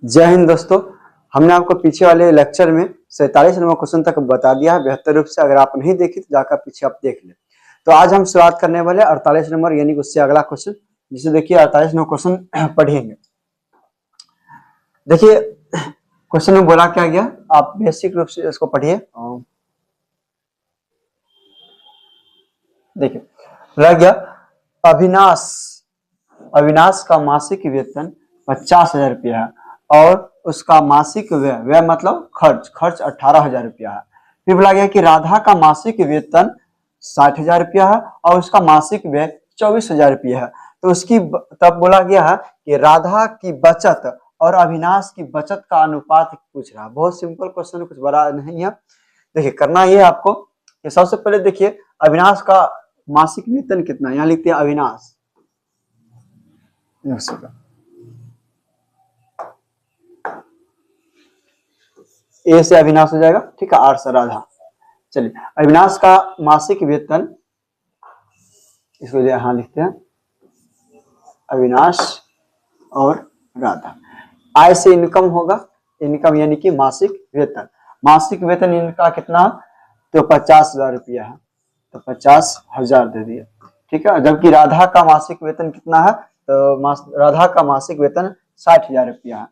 जय हिंद दोस्तों। हमने आपको पीछे वाले लेक्चर में 47 नंबर क्वेश्चन तक बता दिया है बेहतर रूप से। अगर आप नहीं देखे तो जाकर पीछे आप देख लें। तो आज हम शुरुआत करने वाले 48 नंबर यानी उससे अगला क्वेश्चन, जिसे देखिए 48 नंबर क्वेश्चन पढ़ेंगे। देखिए क्वेश्चन में बोला क्या गया, आप बेसिक रूप से इसको पढ़िए। देखिए रह गया अविनाश का मासिक वेतन 50,000 रुपया है और उसका मासिक व्यय मतलब खर्च 18,000 रुपया है। फिर बोला गया कि राधा का मासिक वेतन 60,000 रुपया है और उसका मासिक व्यय 24,000 रुपया है। तो उसकी तब बोला गया है कि राधा की बचत और अविनाश की बचत का अनुपात पूछ रहा है। बहुत सिंपल क्वेश्चन, कुछ बड़ा नहीं है। देखिए करना ये आपको कि सबसे पहले देखिए अविनाश का मासिक वेतन कितना है। यहाँ लिखते हैं अविनाश, ए से अविनाश हो जाएगा, ठीक है, आर से राधा। चलिए अविनाश का मासिक वेतन, इसको यहां लिखते हैं अविनाश और राधा। आय से इनकम होगा, इनकम यानी कि मासिक वेतन। मासिक वेतन इनका कितना, तो 50,000 रुपया है, तो 50,000 दे दिया, ठीक है। जबकि राधा का मासिक वेतन कितना है, तो राधा का मासिक वेतन 60,000 रुपया है,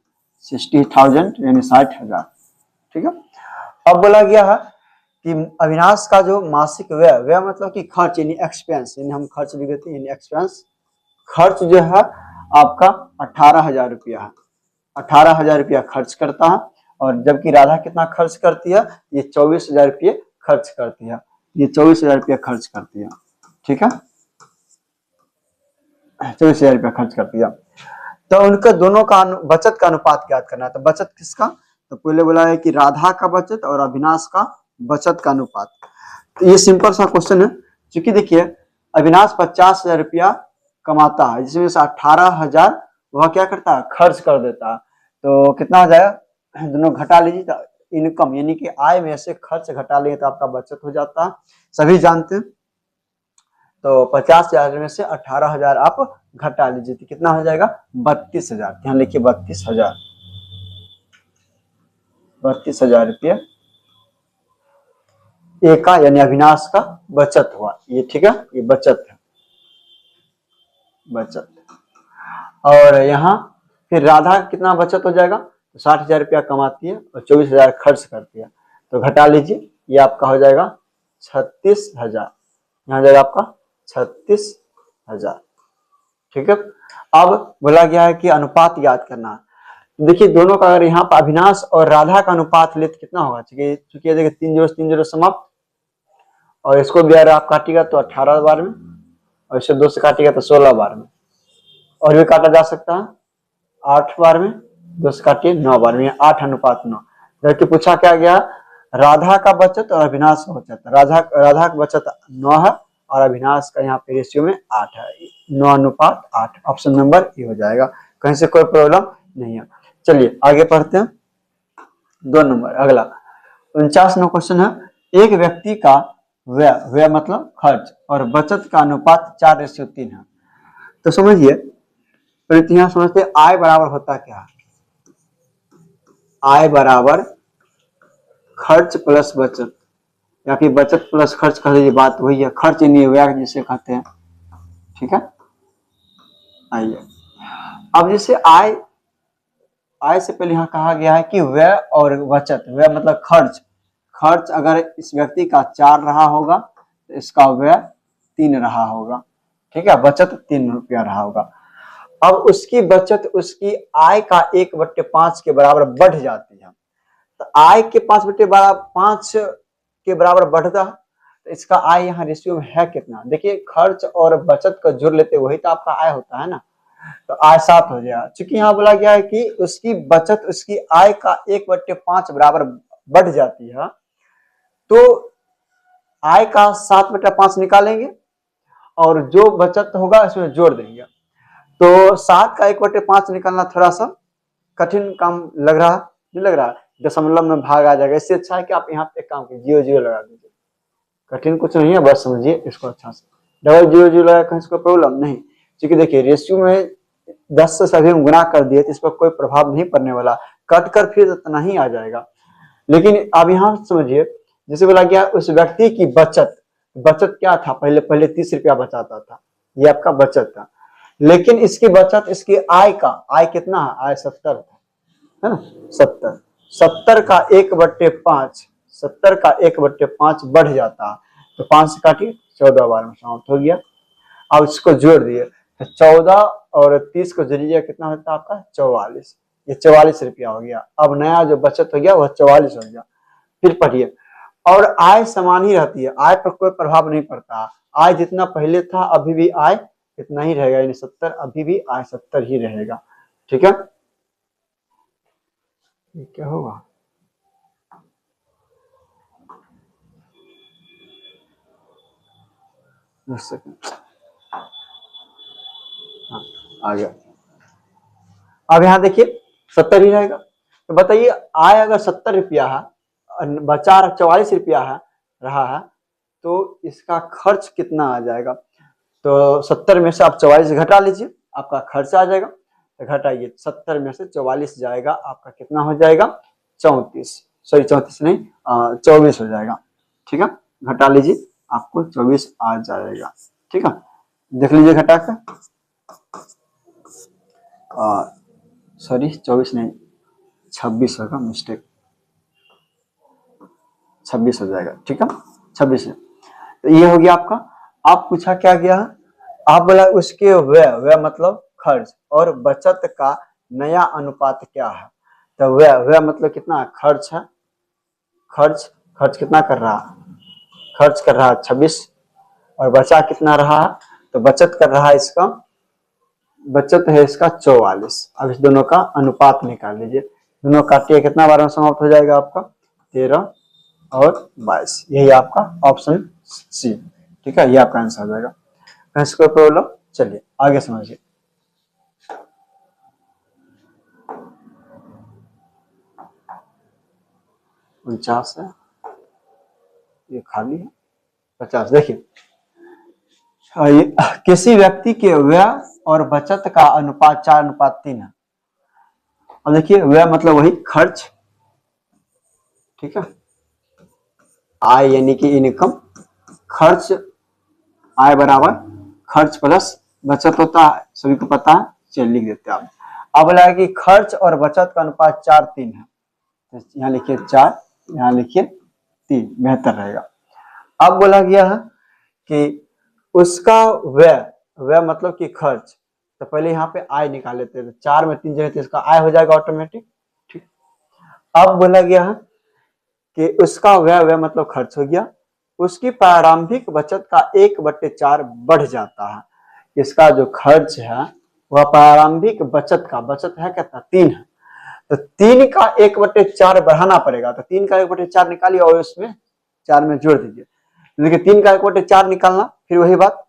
60,000 यानी 60,000, ठीक है। अब बोला गया है कि अविनाश का जो मासिक व्यय मतलब कि खर्च यानी एक्सपेंस, यानी हम खर्च लिख देते हैं यानी एक्सपेंस, खर्च जो है आपका 18,000 रुपया है। 18,000 रुपया खर्च करता है। और जबकि राधा कितना खर्च करती है, ये 24,000 रुपये खर्च करती है, ये 24,000 रुपया खर्च करती है, ठीक है, 24,000 रुपया खर्च करती है। तो उनके दोनों का बचत का अनुपात ज्ञात करना है। तो बचत किसका, तो पहले बोला है कि राधा का बचत और अविनाश का बचत का अनुपात। तो ये सिंपल सा क्वेश्चन है। क्योंकि देखिए अविनाश 50,000 रुपया कमाता है, जिसमें से 18,000 वह क्या करता है, खर्च कर देता है। तो कितना हो जाएगा, दोनों घटा लीजिए, तो इनकम यानी कि आय में से खर्च घटा लेंगे तो आपका बचत हो जाता है, सभी जानते हैं। तो 50,000 में से 18,000 आप घटा लीजिए तो कितना हो जाएगा, 32,000। ध्यान लिखिए 32,000, 32,000 रुपया एक का यानी अविनाश का बचत हुआ, ये ठीक है, ये बचत है, बचत। और यहाँ फिर राधा कितना बचत हो जाएगा, तो 60,000 रुपया कमाती है और 24,000 खर्च करती है, तो घटा लीजिए, ये आपका हो जाएगा 36,000, यहाँ जाएगा आपका 36,000, ठीक है। अब बोला गया है कि अनुपात याद करना है। देखिए दोनों का अगर यहाँ पर अविनाश और राधा का अनुपात ले तो कितना होगा, चूंकि देखिए 3 0 3 0 समाप्त, और इसको भी अगर आप काटिएगा तो 18 बार में, और इसे 2 से काटिएगा तो 16 बार में, और भी काटा जा सकता है 8 बार में, 2 से काटिए 9 बार में, 8:9। जबकि पूछा क्या गया, राधा का बचत और अविनाश का बचत। राधा का बचत 9 है और अविनाश का यहाँ पे रेशियो में 8 है, 9:8। ऑप्शन नंबर ये हो जाएगा, कहीं से कोई प्रॉब्लम नहीं है। चलिए आगे पढ़ते हैं। 2 नंबर अगला 49 नंबर क्वेश्चन है, एक व्यक्ति का व्यय मतलब खर्च और बचत का अनुपात 4:3 है। तो समझिए पहले यहाँ समझते आय बराबर होता क्या, आय बराबर खर्च प्लस बचत, या फिर बचत प्लस खर्च कह लीजिए, बात वही है, खर्च यानी व्यय जिसे कहते हैं, ठीक है। आइए अब जैसे आय से पहले यहाँ कहा गया है कि व्यय और बचत, व्यय मतलब खर्च अगर इस व्यक्ति का 4 रहा होगा तो इसका व्यय 3 रहा होगा, ठीक है, बचत 3 रुपया रहा होगा। अब उसकी बचत उसकी आय का 1/5 के बराबर बढ़ जाती है। तो आय के 5/5 के बराबर बढ़ता है, तो इसका आय यहाँ रेशियो में है कितना। देखिए खर्च और बचत का जोड़ लेते वही तो आपका आय होता है ना, तो आय 7 हो जाएगा। चूंकि यहाँ बोला गया है कि उसकी बचत उसकी आय का 1/5 बराबर बढ़ जाती है, तो आय का 7/5 निकालेंगे और जो बचत होगा इसमें जोड़ देंगे। तो 7 का 1/5 निकालना थोड़ा सा कठिन काम लग रहा, नहीं लग रहा, दशमलव में भाग आ जाएगा। इससे अच्छा है कि आप यहाँ पे काम कीजिए 0 लगा दीजिए, कठिन कुछ नहीं है, बस समझिए इसको अच्छा से। 0 0 लगा कहीं से कोई प्रॉब्लम नहीं, क्योंकि देखिए रेशियो में 10 से सभी में गुना कर दिए तो इस पर कोई प्रभाव नहीं पड़ने वाला, कट कर फिर इतना ही आ जाएगा। लेकिन अब यहाँ समझिए, जैसे बोला गया उस व्यक्ति की बचत, बचत क्या था, पहले 30 रुपया बचाता था, ये आपका बचत था। लेकिन इसकी बचत, इसकी आय का, आय कितना है, आय 70 है ना, 70, 70 का 1/5, 70 का 1/5 बढ़ जाता है, तो 5 से काटिए, 14 बार में समाप्त हो गया। अब इसको जोड़ दिए, 14 और 30 को जोड़िए, कितना होता है आपका, 44, ये 44 रुपया हो गया। अब नया जो बचत हो गया वह 44 हो गया। फिर पढ़िए, और आय समान ही रहती है, आय पर कोई प्रभाव नहीं पड़ता, आय जितना पहले था अभी भी आय इतना ही रहेगा, यानी 70, अभी भी आय 70 ही रहेगा। ठीक है, ये क्या होगा, आ गया। अब यहाँ देखिए 70 ही रहेगा, तो बताइए आय अगर 70 रुपया है, बचा 44 रुपया है रहा है, तो इसका खर्च कितना आ जाएगा, तो 70 में से आप 44 घटा लीजिए, आपका खर्च आ जाएगा, तो घटाइए, 70 में से 44 जाएगा, आपका कितना हो जाएगा, 34, सॉरी 34 नहीं, 24 हो जाएगा। ठीक है, घटा लीजिए, आपको 24 आ जाएगा। ठीक है, देख लीजिए घटा कर, सॉरी 24 नहीं, 26 होगा, मिस्टेक, 26 हो जाएगा। ठीक है, 26 है, तो ये हो गया आपका। आप पूछा क्या गया, आप बोला उसके व्यय मतलब खर्च और बचत का नया अनुपात क्या है, तो व्यय मतलब कितना खर्च है, खर्च कितना कर रहा है, खर्च कर रहा है 26, और बचा कितना रहा है, तो बचत कर रहा है इसका, बचत है इसका 44। अब इस दोनों का अनुपात निकाल लीजिए, दोनों काटिए, कितना बार में समाप्त हो जाएगा आपका, 13 और 22, यही आपका ऑप्शन सी। ठीक है, ये आपका आंसर हो जाएगा। कहीं कोई प्रॉब्लम, चलिए आगे समझिए। उनचास है, ये खाली है, 50। देखिए किसी व्यक्ति के व्यय और बचत का अनुपात 4:3 है। अब देखिए व्यय मतलब वही खर्च, ठीक है, आय यानी कि इनकम, खर्च, आय बराबर खर्च प्लस बचत होता है, सभी को पता है, चलिए लिख देते हैं आप। अब बोला है कि खर्च और बचत का अनुपात 4:3 है, तो यहाँ लिखिए 4, यहाँ लिखिए 3, बेहतर रहेगा। अब बोला गया है कि उसका व्यय मतलब कि खर्च, तो पहले यहाँ पे आय निकाल लेते हैं, तो 4 में 3 जगह तो इसका आय हो जाएगा ऑटोमेटिक। ठीक, अब बोला गया है कि उसका व्यय मतलब खर्च हो गया, उसकी प्रारंभिक बचत का 1/4 बढ़ जाता है। इसका जो खर्च है वह प्रारंभिक बचत का, बचत है कितना, 3 है, तो 3 का 1/4 बढ़ाना पड़ेगा, तो 3 का 1/4 निकालिए और उसमें 4 में जोड़ दीजिए। देखिए 3 का 1/4 निकालना, फिर वही बात,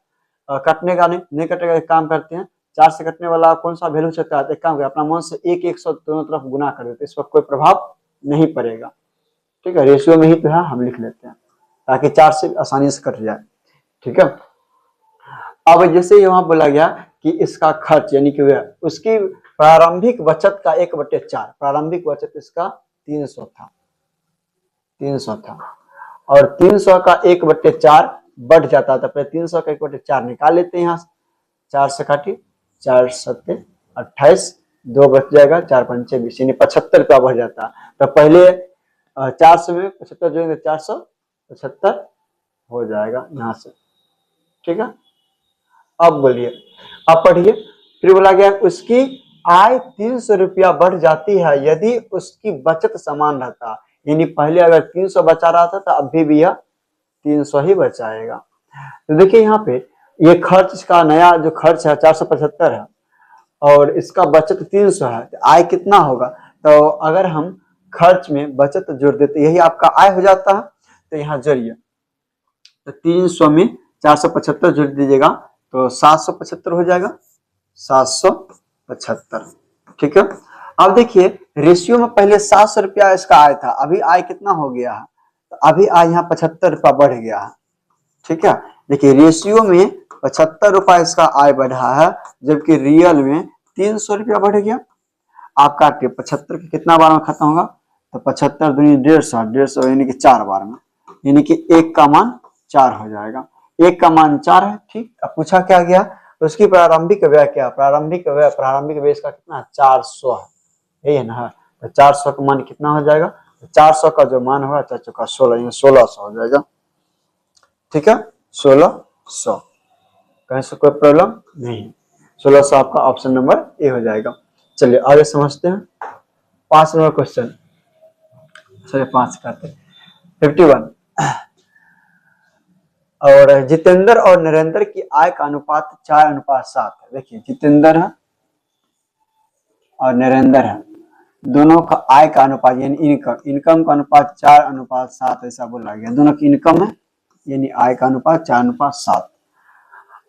कटने का नहीं कटेगा, एक काम करते हैं, 4 से कटने वाला कौन सा वैल्यू सकता है, एक काम करें, अपना मन से 100 दोनों तरफ गुना कर देते, इस पर कोई प्रभाव नहीं पड़ेगा। ठीक है, रेशियो में ही तो है, हम लिख लेते हैं ताकि 4 से आसानी से कट जाए। ठीक है, अब जैसे यहाँ बोला गया कि इसका खर्च यानी कि उसकी प्रारंभिक बचत का 1/4, प्रारंभिक बचत इसका 300 था, 300 था, और 300 का 1/4 बढ़ जाता था, पहले 300 का 1/4 निकाल लेते हैं, यहाँ 4 से काटिए, 4 7 28, 2 बच जाएगा, 4 5 20, यानी 75 का बढ़ जाता। तो पहले 400 में 75 जोड़ेंगे, 475 हो जाएगा यहाँ से। ठीक है, अब बोलिए, अब पढ़िए, फिर बोला गया उसकी आय 300 रुपया बढ़ जाती है यदि उसकी बचत समान रहता, यानी पहले अगर 300 बचा रहा था तो अभी भी यह 300 ही बचाएगा। तो देखिए यहाँ पे ये खर्च का नया जो खर्च है 475 है और इसका बचत 300 है, तो आय कितना होगा, तो अगर हम खर्च में बचत जोड़ देते यही आपका आय हो जाता है, तो यहाँ जोड़िए, तो 300 में 475 जोड़ दीजिएगा तो 775 हो जाएगा, 775। ठीक है, अब देखिए रेशियो में पहले 700 रुपया इसका आय था, अभी आय कितना हो गया है, तो अभी आय यहाँ 75 रुपया बढ़ गया है। ठीक है, देखिए रेशियो में 75 रुपया इसका आय बढ़ा है, जबकि रियल में 300 रुपया बढ़ गया। आप काटिए 75 के कितना बार में खत्म होगा, तो 75 दूनी 150, 150 यानी कि 4 बार में, यानी कि 1 का मान 4 हो जाएगा। 1 का मान 4 है, ठीक। अब पूछा क्या गया, तो उसकी प्रारंभिक व्यय क्या, प्रारंभिक व्यय इसका कितना, 400 है, यही है ना। तो 400 का मान कितना हो जाएगा, तो 400 का जो मान होगा 4 चौका 16, 1600 हो जाएगा, ठीक है, 1600। कहीं से कोई प्रॉब्लम नहीं, 1600 आपका ऑप्शन नंबर ए हो जाएगा। चलिए आगे समझते हैं 5 नंबर क्वेश्चन, चलिए 5 करते हैं। 51, और जितेंद्र और नरेंद्र की आय का अनुपात 4:7 है। देखिए जितेंद्र है और नरेंद्र है, दोनों का आय का अनुपात यानी इनकम का अनुपात 4:7 ऐसा बोला गया। दोनों की इनकम है यानी आय का अनुपात 4:7।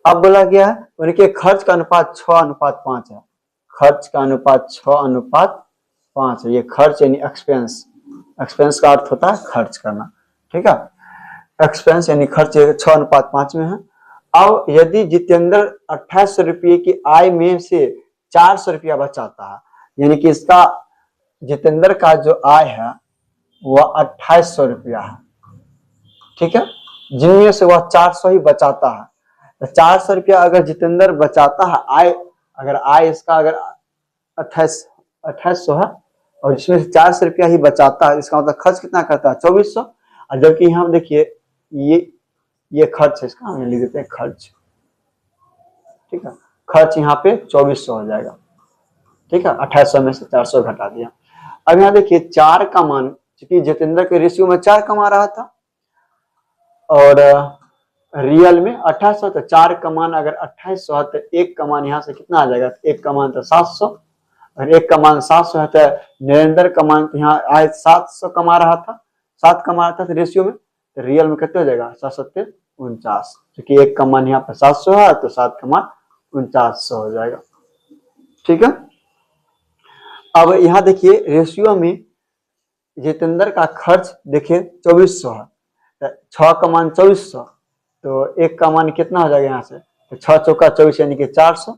अब बोला गया है उनके खर्च का अनुपात 6:5 है। खर्च का अनुपात 6:5 है। ये खर्च यानी एक्सपेंस, एक्सपेंस का अर्थ होता है खर्च करना, ठीक है। एक्सपेंस यानी खर्च 6:5 में है। अब यदि जितेंद्र 2800 रुपये की आय में से 400 रुपया बचाता है, यानी कि इसका जितेंद्र का जो आय है वह 2800 रुपया है, ठीक है, जिनमें से वह 400 ही बचाता है। तो 400 रुपया अगर जितेंद्र बचाता है, आय अगर आय इसका अगर 2800 है और जिसमें से 400 रुपया ही बचाता है, इसका मतलब खर्च कितना करता है, 2400। और जबकि यहाँ देखिए ये खर्च है, इसका हम लिख देते हैं खर्च, ठीक है, खर्च यहाँ पे 2400 हो जाएगा, ठीक है। 2800 में से 400 घटा दिया। अब यहाँ देखिए 4 का मान, क्योंकि जितेंद्र के रेशियो में 4 कमा रहा था और रियल में 2800, तो 4 का मान अगर 2800 है तो 1 का मान यहाँ से कितना आ जाएगा, 1 का मान तो 700, और 1 का मान 700 है तो नरेंद्र का मान तो यहाँ आय 700 कमा रहा था, 7 कमा रहा था तो रेशियो में, तो रियल में कितने हो जाएगा, 7×7=49, क्योंकि 1 का मान यहाँ पे 700 है तो 7 का मान 4900 हो जाएगा, ठीक है। अब यहाँ देखिए रेशियो में जितेंद्र का खर्च देखिए 2400 है, तो 6 का मान 2400, तो 1 का मान कितना हो जाएगा यहाँ से, तो 6 चौका 24 यानी कि 400,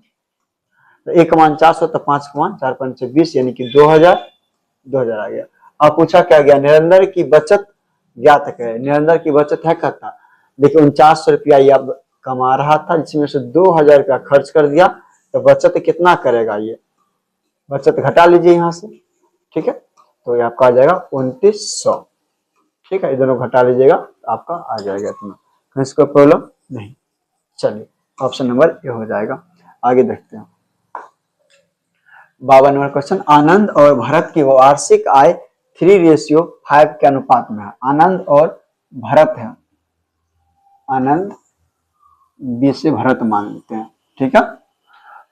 तो 1 का मान 400, तो 5 का मान 4×5 20 यानी कि 2000 आ गया। अब पूछा क्या गया, निरंतर की बचत ज्ञात करें। निरंतर की बचत है कहता, देखिए 4900 रुपया ये अब कमा रहा था, जिसमें से 2000 रुपया खर्च कर दिया, तो बचत कितना करेगा, ये बचत घटा लीजिए यहाँ से, ठीक है, तो ये आपका आ जाएगा 2900, ठीक है, ये दोनों घटा लीजिएगा तो आपका आ जाएगा इतना, इसको प्रॉब्लम नहीं। चलिए ऑप्शन नंबर ए हो जाएगा। आगे देखते हैं 52 नंबर क्वेश्चन, आनंद और भरत की वार्षिक आय 3:5 के अनुपात में है। आनंद और भरत है, आनंद बी से भरत मान लेते हैं, ठीक है,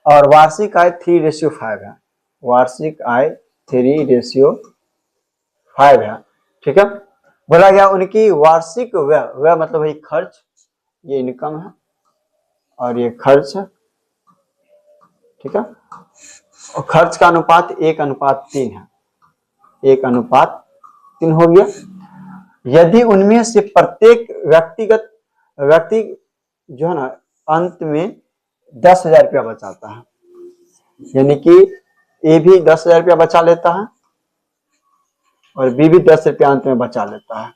और वार्षिक आय 3:5 है, वार्षिक आय 3:5 है, ठीक है। बोला गया उनकी वार्षिक व्यय मतलब वही खर्च, ये इनकम है और ये खर्च है, ठीक है, और खर्च का अनुपात 1:3 है, 1:3 हो गया। यदि उनमें से प्रत्येक व्यक्ति जो है ना अंत में 10,000 रुपया बचाता है, यानी कि ए भी 10,000 रुपया बचा लेता है और बी भी 10 रुपया अंत में बचा लेता है,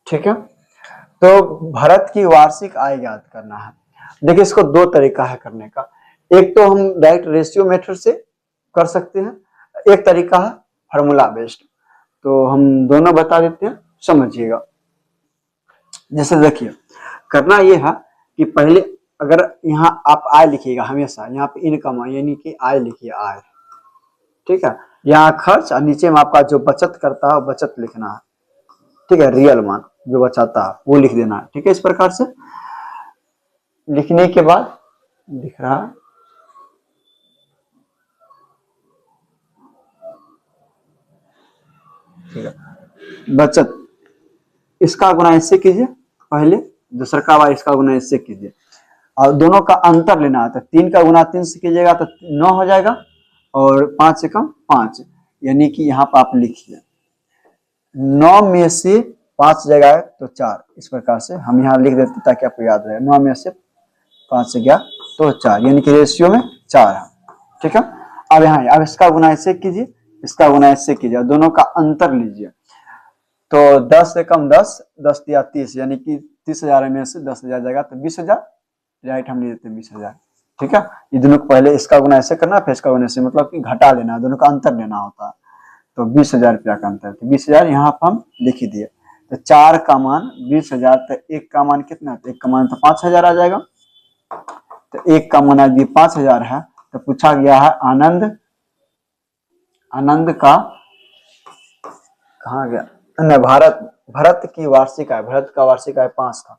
ठीक है। तो भरत की वार्षिक आय ज्ञात करना है। देखिए इसको 2 तरीका है करने का, एक तो हम डायरेक्ट रेशियो मेथड से कर सकते हैं, एक तरीका है फार्मूला बेस्ड, तो हम दोनों बता देते हैं, समझिएगा। जैसे देखिए करना ये है कि पहले अगर यहाँ आप आय लिखिएगा, हमेशा यहाँ पे इनकम यानी कि आय लिखिए, आय, ठीक है, यहाँ खर्च और नीचे में आपका जो बचत करता है बचत लिखना है, ठीक है, रियल मान जो बचाता है वो लिख देना है, ठीक है। इस प्रकार से लिखने के बाद दिख रहा है, ठीक है, बचत इसका गुना इससे कीजिए पहले, दूसरा का वाई इसका गुना इससे कीजिए और दोनों का अंतर लेना है, तो 3 का गुना 3 से कीजिएगा तो 9 हो जाएगा और 5 से कम 5, यानी कि यहाँ पर आप लिखिए 9 में से 5 जगह है तो 4, इस प्रकार से हम यहाँ लिख देते ताकि आपको याद रहे, 9 में से 5 से गया तो 4, यानी कि रेशियो में 4 है, ठीक है। अब यहाँ अब इसका गुना इससे कीजिए, इसका गुना इससे कीजिए, दोनों का अंतर लीजिए। तो 10 से कम 10, 10 दिया 30, यानी कि 30,000 में से 10,000 जाएगा तो 20,000, राइट, हम ले लेते हैं 20,000। ठीक है, ये दोनों को पहले इसका गुना ऐसे करना, फिर इसका गुना ऐसे, मतलब कि घटा लेना, दोनों का अंतर लेना होता है। तो 20,000 रुपया का अंतर, तो 20,000 यहाँ पर हम लिख ही दिए। तो 4 का मान 20,000, तो 1 का मान कितना, तो 1 का मान तो 5,000 आ जाएगा। तो 1 का मान यदि 5,000 है तो पूछा गया है आनंद, आनंद का कहाँ गया, नहीं, भरत की वार्षिक आय, भरत का वार्षिक आय 5 था,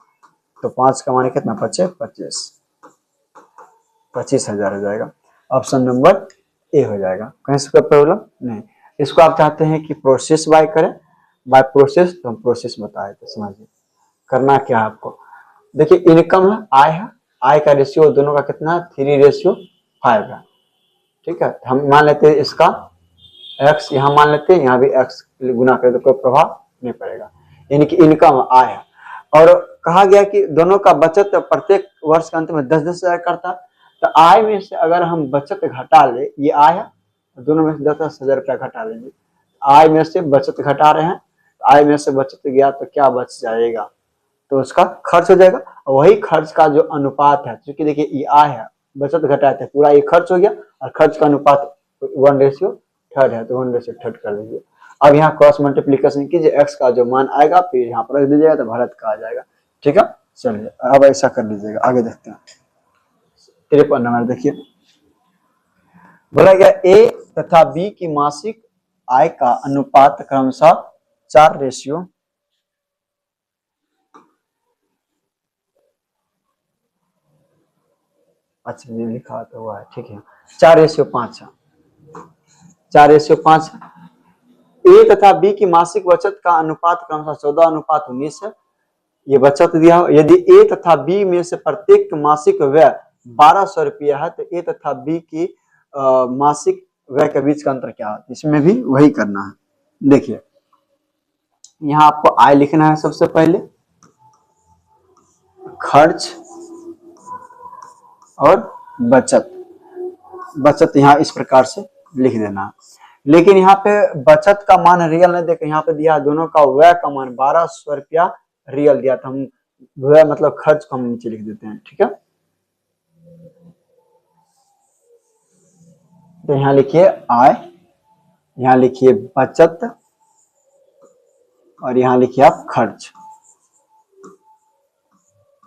तो 5 का मान कितना, 25,000 हो जाएगा। ऑप्शन नंबर ए हो जाएगा। कहीं से कोई प्रॉब्लम नहीं। इसको आप चाहते हैं कि प्रोसेस बाय करें, बाय प्रोसेस, तो हम प्रोसेस बताए थे, समझिए करना क्या है आपको। देखिए इनकम है, आय है, आय का रेशियो दोनों का कितना है, 3:5 है। ठीक है, हम मान लेते हैं इसका x, यहाँ मान लेते हैं, यहाँ भी x गुना करें तो कोई प्रभाव नहीं पड़ेगा, यानी कि इनकम आय है। और कहा गया कि दोनों का बचत प्रत्येक वर्ष के अंत में 10,000 करता, तो आय में से अगर हम बचत घटा ले, ये आय है, दोनों में से 10,000 रुपया घटा लेंगे, आय में से बचत घटा रहे हैं, आय में से बचत गया तो क्या बच जाएगा, तो उसका खर्च हो जाएगा। वही खर्च का जो अनुपात है, क्योंकि देखिए ये आय है, बचत घटाते हैं, पूरा ये खर्च हो गया, और खर्च का अनुपात 1:3 है, तो 1:3 कर लीजिए। अब यहाँ क्रॉस मल्टीप्लीकेशन कीजिए, x का जो मान आएगा फिर यहाँ पर रख दीजिएगा, तो भारत का आ जाएगा। ठीक है, चलिए अब ऐसा कर लीजिएगा। आगे देखते हैं 53 नंबर, देखिए बोला गया ए तथा बी की मासिक आय का अनुपात क्रमशः 4:, अच्छा ये लिखा तो हुआ है, ठीक है, 4:5 है, 4:5 है। ए तथा बी की मासिक बचत का अनुपात क्रमशः 14:19 है। ये बचत दिया हो, यदि ए तथा बी में से प्रत्येक मासिक व्यय 1,200 रुपया है, तो ए तथा बी की मासिक व्यय के बीच का अंतर क्या है, इसमें भी वही करना है। देखिए यहाँ आपको आय लिखना है, सबसे पहले खर्च और बचत, बचत यहाँ इस प्रकार से लिख देना है। लेकिन यहाँ पे बचत का मान रियल नहीं देखे, यहाँ पे दिया दोनों का व्यय का मान 1,200 रुपया रियल दिया था, हम व्यय मतलब खर्च को हम नीचे लिख देते हैं। ठीक है, तो यहाँ लिखिए आय, यहाँ लिखिए बचत, और यहाँ लिखिए आप खर्च,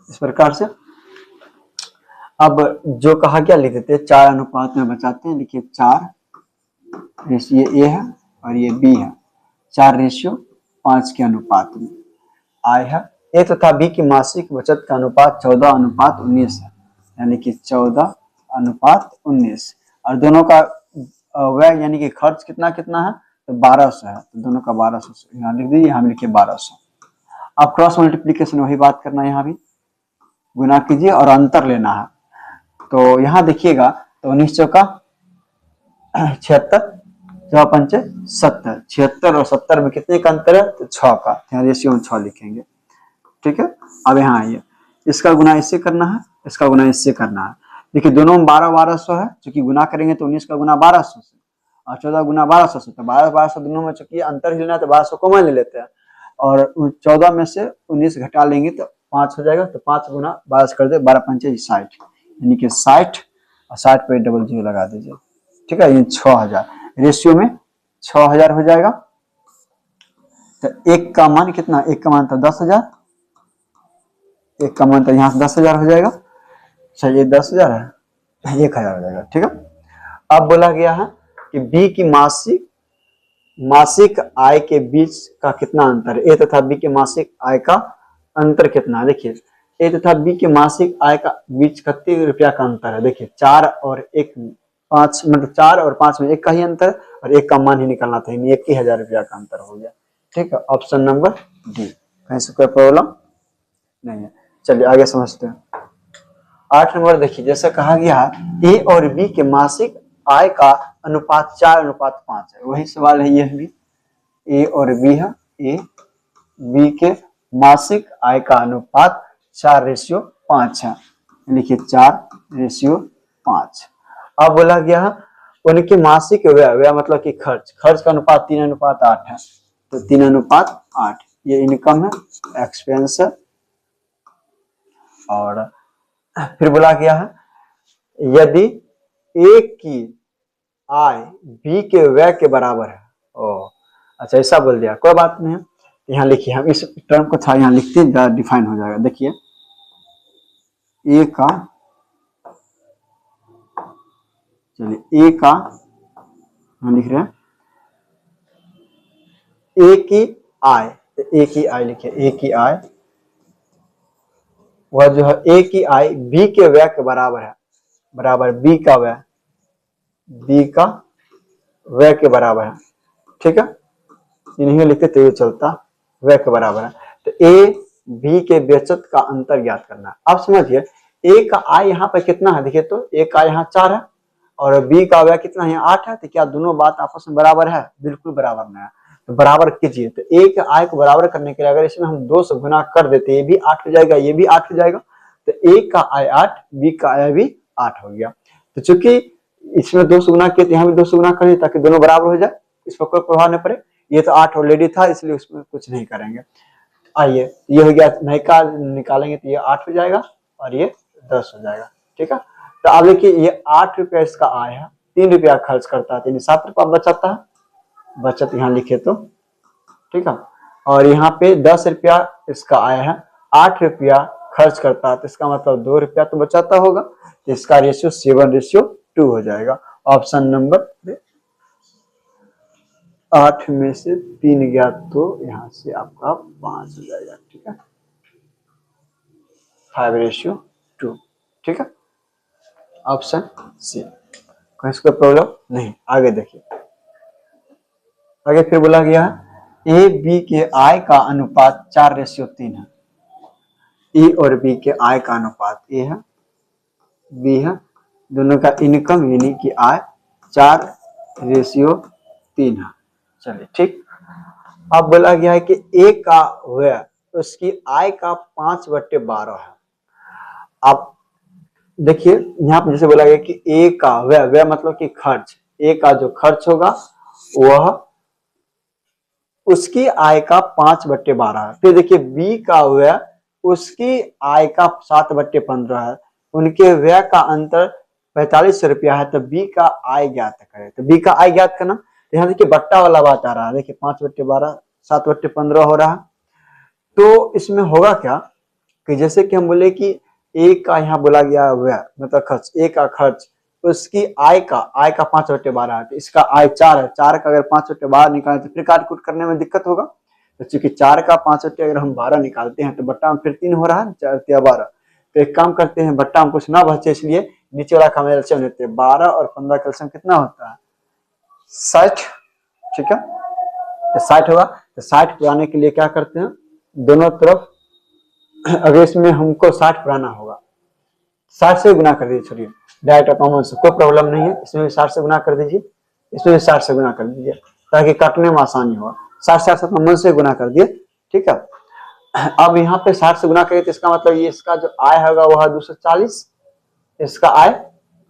इस प्रकार से। अब जो कहा गया लिख देते हैं, 4 अनुपात में बचाते हैं। लिखिए 4, ये ए है और ये बी है, 4:5 के अनुपात में आय है। ए तथा बी की मासिक बचत का अनुपात 14:19 है, यानी कि 14:19, और दोनों का व्यय यानी कि खर्च कितना कितना है, तो 1,200 है, तो दोनों का 1,200 यहाँ लिख दीजिए, यहाँ लिखिए 1,200। अब क्रॉस मल्टीप्लीकेशन वही बात करना है, यहाँ भी गुना कीजिए और अंतर लेना है। तो यहाँ देखिएगा, तो 19 चौका 76, 4×5 70, 76 और 70 में कितने का अंतर है, तो 6 का, यहाँ रेशियो में 6 लिखेंगे। ठीक है, अब यहाँ आइए, इसका गुना इससे करना है, इसका गुना इससे करना है। देखिए दोनों में 12,1200 है, चूंकि गुना करेंगे तो 19 का गुना 1,200 से और 14 गुना 1,200 से, तो 12,1200 दोनों में चूंकि अंतर ही लेना है तो 1,200 कॉमन ले लेते हैं, और 14 में से 19 घटा लेंगे तो 5 हो जाएगा, तो 5 गुना 12 कर दे, 12×5 60, यानी कि 60, और 60 पे डबल जीरो लगा दीजिए। ठीक है, ये 6,000 रेशियो में 6,000 हो जाएगा। तो एक का मान कितना, एक का मान था 10,000, एक का मान तो यहाँ से 10,000 हो जाएगा। चलिए 10,000 है, 1,000 हो जाएगा। ठीक है, अब बोला गया है कि बी की मासिक आय के बीच का कितना अंतर है, ए तथा बी के मासिक आय का अंतर कितना है। देखिए ए तथा बी के मासिक आय का बीच कितने रुपया का अंतर है, देखिए 4 और 1, 5, मतलब 4 और 5 में 1 का ही अंतर, और 1 का मान ही निकालना था, 21,000 रुपया का अंतर हो गया। ठीक है, ऑप्शन नंबर डी। कहीं से कोई प्रॉब्लम नहीं है। चलिए आगे समझते हैं। 8 नंबर देखिए, जैसे कहा गया ए और बी के मासिक आय का अनुपात 4:5 है, वही सवाल है ये भी, ए और बी है, ए बी के मासिक आय का अनुपात 4:5 है, लिखिए 4:5। अब बोला गया है उनके मासिक व्यय, व्यय मतलब कि खर्च, खर्च का अनुपात 3:8 है, तो 3:8 ये इनकम है, एक्सपेंस है। और फिर बोला गया है यदि ए की आय बी के व्यय के बराबर है। ओ अच्छा, ऐसा बोल दिया, कोई बात नहीं है। यहाँ लिखिए, हम इस टर्म को था यहाँ लिखते हैं, डिफाइन हो जाएगा। देखिए ए का, चलिए ए का हम लिख रहे हैं ए की आय, तो ए की आय लिखिए, ए की आय वह जो है ए की आय बी के व्यय के बराबर है, बराबर बी का व्यय, बी का व्यय के बराबर है। ठीक है, नहीं लिखते तो ये चलता, व्यय के बराबर है। तो ए बी के बचत का अंतर ज्ञात करना है। अब समझिए ए का आय यहाँ पे कितना है, देखिए तो ए का यहाँ 4 है और बी का व्यय कितना है, 8 है। तो क्या दोनों बात आपस में बराबर है? बिल्कुल बराबर नहीं है। तो बराबर कीजिए, तो ए के आय को बराबर करने के लिए अगर इसमें हम 2 से गुना कर देते, ये भी 8 हो जाएगा, ये भी 8 हो जाएगा, तो ए का आय 8, बी का आय भी 8 हो गया। तो चूंकि इसमें 2 से गुना किया, तो यहाँ भी 2 से गुना करिए ताकि दोनों बराबर हो जाए, इस पर कोई प्रभाव नहीं पड़े। ये तो 8 ऑलरेडी था, इसलिए उसमें कुछ नहीं करेंगे। आइए, ये हो गया, नयका निकालेंगे तो ये 8 हो जाएगा और ये 10 हो जाएगा। ठीक है, तो अब देखिए ये 8 रुपया इसका आय है, 3 रुपया खर्च करता है, तो 7 रुपया बचता है, बचत यहाँ लिखे तो। ठीक है, और यहाँ पे 10 रुपया इसका आय है, 8 रुपया खर्च करता है, तो इसका मतलब 2 रुपया तो बचाता होगा, तो इसका रेशियो 7:2 हो जाएगा। ऑप्शन नंबर 8 में से 3 गया तो यहाँ से आपका 5 हो जाएगा। ठीक है, 5:2। ठीक है, ऑप्शन सी। कोई प्रॉब्लम नहीं। आगे देखिए, आगे फिर बोला गया है ए बी के आय का अनुपात 4:3 है। ए और बी के आय का अनुपात, ए है बी है, दोनों का इनकम यानी कि आय 4:3 है। चलिए ठीक, अब बोला गया है कि ए का व्यय उसकी आय का 5/12 है। अब देखिए यहाँ पे जैसे बोला गया कि ए का व्यय, व्यय मतलब कि खर्च, ए का जो खर्च होगा वह उसकी आय का 5/12 है। फिर देखिए बी का व्यय उसकी आय का 7/15 है, उनके व्यय का अंतर 45 रुपया है, तो बी का आय ज्ञात करें। तो बी का आय ज्ञात करना, यहाँ देखिए बट्टा वाला बात आ रहा है, देखिए 5/12 7/15 हो रहा है। तो इसमें होगा क्या कि जैसे कि हम बोले कि ए का यहाँ बोला गया व्यय मतलब खर्च, ए का खर्च उसकी आय का 5/12 है, तो इसका आय 4 है, 4 का अगर 5/12 निकालें तो फिर काट कूट करने में दिक्कत होगा। तो चूंकि 4 का 5 अगर हम 12 निकालते हैं तो बट्टा में फिर 3 हो रहा है, 4 12। तो एक काम करते हैं, बट्टा में कुछ ना बचे इसलिए नीचे वाला का एलसीएम लेते हैं, 12 और 15 का एलसीएम कितना होता है? 60। ठीक है, तो 60 होगा। तो 60 पुराने के लिए क्या करते हैं, दोनों तरफ अगर इसमें हमको 60 पुराना होगा, 60 से गुना कर दीजिए, छोड़िए डायरेक्ट कॉमन से, कोई प्रॉब्लम नहीं है। इसमें भी 60 से गुना कर दीजिए, इसमें भी 60 से गुना कर दीजिए ताकि काटने में आसानी हो। 60 से कॉमन से गुना कर दिए। ठीक है, अब यहाँ पे 60 से गुना करिए तो इसका मतलब ये इसका जो आय होगा वह 240, इसका आय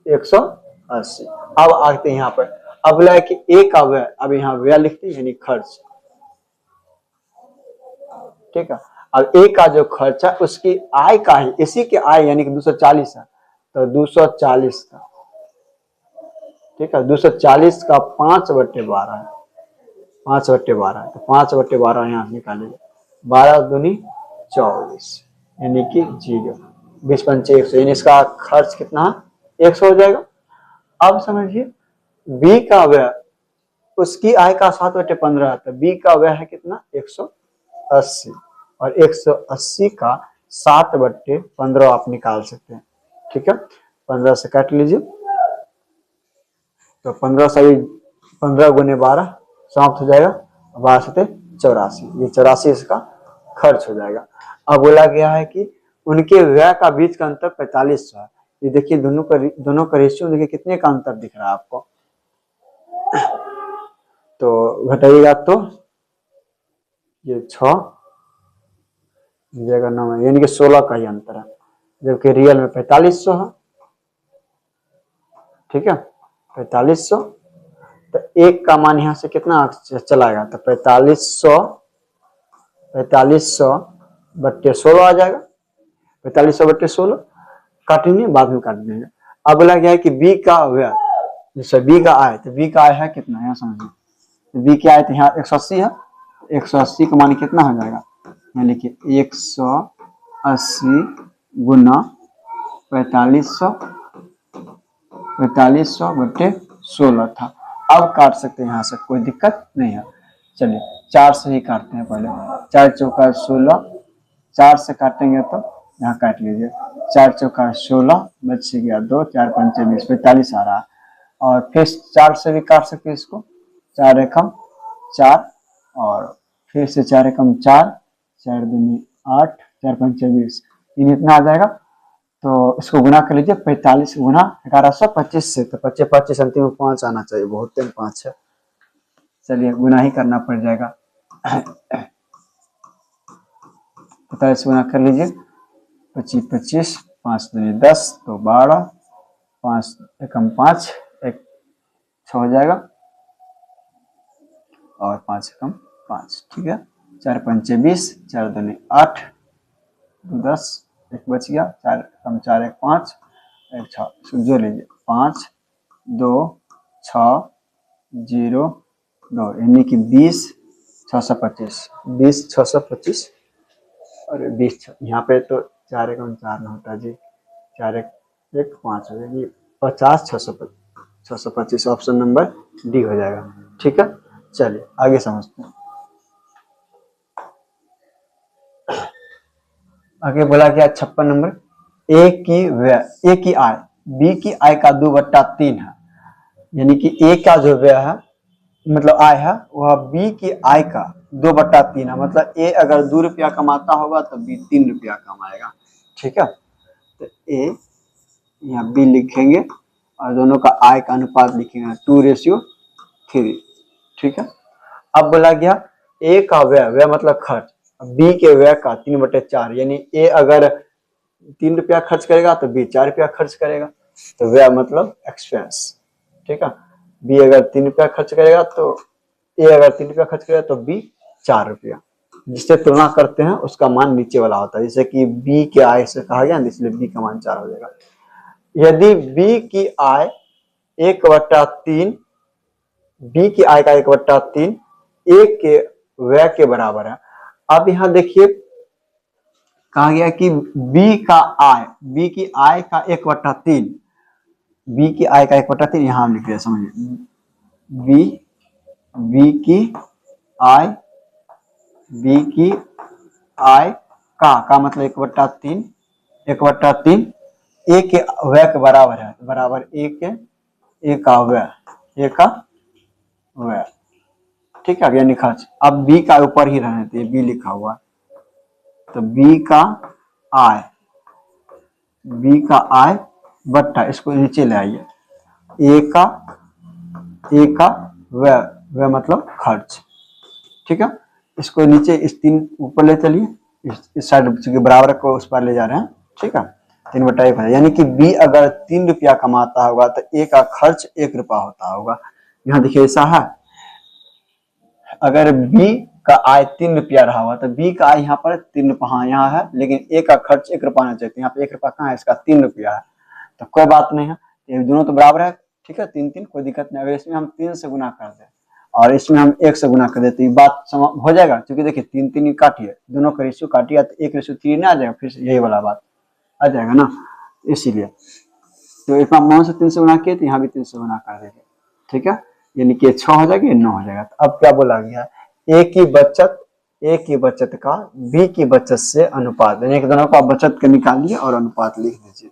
180। अब आते हैं यहाँ पर, अब बोला है कि ए का व्यय, अब यहाँ व्यय लिखते हैं यानी खर्च। ठीक है, अब ए का जो खर्च है उसकी आय का ही, इसी के आय यानी कि 240 है, तो 240 का, ठीक है 240 का 5/12 है, 5/12 है, तो 5/12 यहाँ से निकालेंगे, 12 दूनी 24 यानी कि 0, 20 पंचे 100, यानी इसका खर्च कितना 100 हो जाएगा। अब समझिए बी का व्यय उसकी आय का 7/15 है, तो बी का व्यय है कितना 180, और 180 का 7/15 आप निकाल सकते हैं। ठीक है, 15 से काट लीजिए, तो 15 से 15 गुने 12 समाप्त हो जाएगा, 12 से 84, ये 84 इसका खर्च हो जाएगा। अब बोला गया है कि उनके व्यय का बीच का अंतर 45 है। ये देखिए दोनों का रेशियो देखिए कितने का अंतर दिख रहा है आपको, तो घटाइएगा तो ये 6 जगह 9 है, यानी कि 16 का ही अंतर है, जबकि रियल में 4500 है। ठीक है 4500, तो एक का मान यहाँ से कितना चलाएगा, तो 4500 बट्टे 16 आ जाएगा, 4500 बट्टे 16 काटेंगे, बाद में काट देंगे। अब बोला गया है कि बी का व्यय, जैसे बी का आय, तो बी का आय है कितना, यहाँ समझिए, बी की आय तो यहाँ 180 है, 180 का मान कितना हो जाएगा, यहाँ लिखिए 180 गुना 4500 बट्टे 16 था। अब काट सकते हैं यहाँ से, कोई दिक्कत नहीं है। चलिए 4 से ही काटते हैं पहले, 4 चौका 16, 4 से काटेंगे तो यहाँ काट लीजिए, 4 चौका 16 बच गया 2, 4 पंचे 20, 45 आ रहा है। और फिर 4 से भी काट सकते हैं इसको, 4 एकम 4, और फिर से 4 एकम 4, 4 दूनी 8, 4 पंचे 20, इतना आ जाएगा। तो इसको गुना कर लीजिए, 45 गुना 1125 से, तो 25 25 अंतिम में 5 आना चाहिए, बहुत 5 है। चलिए गुना ही करना पड़ जाएगा, 45 गुना कर लीजिए, 25 25, 5 दूनी 10, तो 12, 5 एकम 5, 1 6 हो जाएगा, और 5 एकम 5, ठीक है। 4 पंचे 20, 4 दूनी 8, 2 10, 1 बच गया, 4 एकम 4, 1 5, 1 6, जो लीजिए 5 2 6 0 2, यानी कि 20 625, 20 625, और 20 यहाँ पे तो 4 एकम 4 न होता जी, 4 1 1 5 हो जाएगी, 50 625, ऑप्शन नंबर डी हो जाएगा, ठीक है। चलिए आगे समझते हैं। आगे बोला गया 56 नंबर, ए की आय बी की आय का 2/3 है, यानी कि ए का जो व्यय है, मतलब आय है, वह बी की आय का 2/3 है। मतलब ए अगर 2 रुपया कमाता होगा तो बी 3 रुपया कमाएगा, ठीक है। तो ए यहाँ बी लिखेंगे, और दोनों का आय का अनुपात लिखेंगे 2:3, ठीक है। अब बोला गया ए का व्यय मतलब खर्च, बी के व्यय का 3/4, यानी ए अगर 3 रुपया खर्च करेगा तो बी 4 रुपया खर्च करेगा, तो व्यय मतलब एक्सपेंस, ठीक है। बी अगर 3 रुपया खर्च करेगा तो ए अगर 3 रुपया खर्च करेगा तो बी 4 रुपया, जिससे तुलना करते हैं उसका मान नीचे वाला होता है, जैसे कि बी के आय से कहा गया, इसलिए बी का मान 4 हो जाएगा। यदि बी की आय 1/3, बी की आय का 1/3 ए के व्यय के बराबर है। अब यहाँ देखिए कहा गया कि बी की आय का 1/3, बी की आय का 1/3 यहाँ लिख दिया, समझिए बी की आय का मतलब 1/3, 1/3 ए के व्यय के बराबर है, बराबर ए का व्यय, ठीक है, यानी खर्च। अब बी का ऊपर ही रहने देते, बी लिखा हुआ, तो बी का आय बट्टा, इसको नीचे ले आइए, ए का व्यय मतलब खर्च, ठीक है। इसको नीचे, इस 3 ऊपर ले चलिए, इस साइड के बराबर को उस पर ले जा रहे हैं, ठीक है। 3/1 है, यानी कि बी अगर 3 रुपया कमाता होगा तो ए का खर्च 1 रुपया होता होगा। यहाँ देखिए ऐसा है, अगर बी का आय 3 रुपया रहा हुआ तो बी का आय यहाँ पर 3 रुपया, हाँ यहाँ है, लेकिन ए का खर्च 1 रुपया आना चाहिए, यहाँ पे 1 रुपया कहाँ है, इसका 3 रुपया है, तो कोई बात नहीं है, ये दोनों तो बराबर है, ठीक है, 3 3 कोई दिक्कत नहीं। अगर इसमें हम 3 से गुना कर दें और इसमें हम 1 से गुना कर देते, बात हो जाएगा, क्योंकि देखिए 3 3 काटिए, दोनों का रेशियो काटिए तो 1:3 ना आ जाएगा, फिर यही वाला बात आ जाएगा ना, इसीलिए तो एक मान से 3 से गुना किए तो यहाँ भी 3 से गुना कर देंगे, ठीक है, यानी कि 6 हो जाएगा, 9 हो जाएगा। तो अब क्या बोला गया, ए की बचत का बी की बचत से अनुपात, यानी कि दोनों का बचत के निकालिए और अनुपात लिख दीजिए,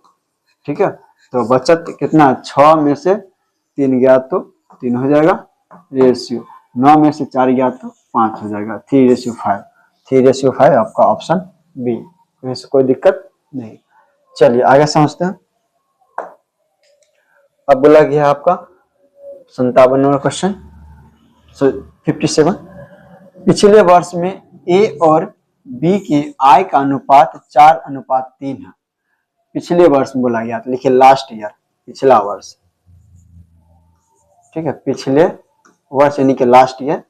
ठीक है। तो बचत कितना, 6 में से 3 गया तो 3 हो जाएगा, रेशियो 9 में से 4 गया तो 5 हो जाएगा, 3:5, 3:5 आपका ऑप्शन बी, इसमें कोई दिक्कत नहीं। चलिए आगे समझते हैं। अब बोला गया आपका 57 नंबर क्वेश्चन, 57, पिछले वर्ष में ए और बी की आय का अनुपात 4:3 है। पिछले वर्ष में बोला गया, तो लिखिए लास्ट ईयर, पिछला वर्ष, ठीक है, पिछले वर्ष यानी कि लास्ट ईयर,